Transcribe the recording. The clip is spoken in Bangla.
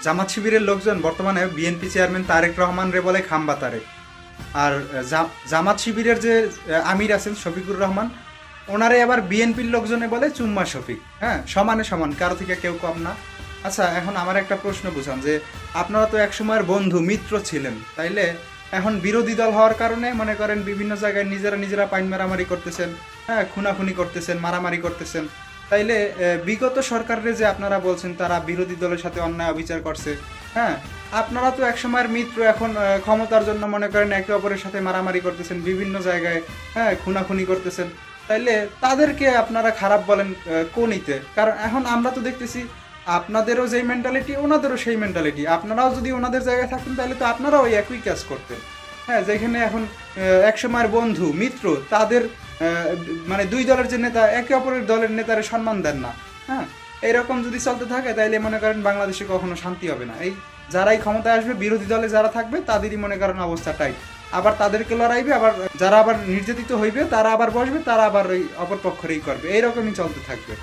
জামাত শিবিরের লোকজন বর্তমানে বিএনপি চেয়ারম্যান তারেক রহমান রে বলে খাম্বা তারেক। আর জামাত শিবিরের যে আমির আছেন শফিকুর রহমান, ওনারে আবার বিএনপির লোকজনে বলে চুম্মা শফিক। হ্যাঁ, সমানে সমান, কারো থেকে কেউ কম না। আচ্ছা, এখন আমার একটা প্রশ্ন বুঝান যে আপনারা তো একসময়ের বন্ধু মিত্র ছিলেন, তাইলে এখন বিরোধী দল হওয়ার কারণে মনে করেন বিভিন্ন জায়গায় নিজেরা পাইন মারামারি করতেছেন, হ্যাঁ, খুনাখুনি করতেছেন, মারামারি করতেছেন। তাইলে বিগত সরকারের যে আপনারা বলছেন তারা বিরোধী দলের সাথে অন্যায় অবিচার করছে, হ্যাঁ, আপনারা তো একসময়ের মিত্র, এখন ক্ষমতার জন্য মনে করেন একে অপরের সাথে মারামারি করতেছেন বিভিন্ন জায়গায়, হ্যাঁ, খুনাখুনি করতেছেন। তাইলে তাদেরকে আপনারা খারাপ বলেন কোনিতে? কারণ এখন আমরা তো দেখতেছি আপনাদেরও যেই মেন্টালিটি, ওনাদেরও সেই মেন্টালিটি। আপনারাও যদি ওনাদের জায়গায় থাকতেন তাহলে তো আপনারাও ওই একই কাজ করতেন। হ্যাঁ, যেখানে এখন একসময়ের বন্ধু মিত্র তাদের মানে দুই দলের যে নেতা একে অপরের দলের নেতারে সম্মান দেন না। হ্যাঁ, এইরকম যদি চলতে থাকে তাইলে মনে করেন বাংলাদেশে কখনো শান্তি হবে না। এই যারাই ক্ষমতায় আসবে, বিরোধী দলে যারা থাকবে তাদেরই মনে করেন অবস্থা টাইট। আবার তাদেরকে লড়াইবে, আবার যারা আবার নির্যাতিত হইবে তারা আবার বসবে, তারা আবার ওই অপর পক্ষরেই করবে। এইরকমই চলতে থাকবে।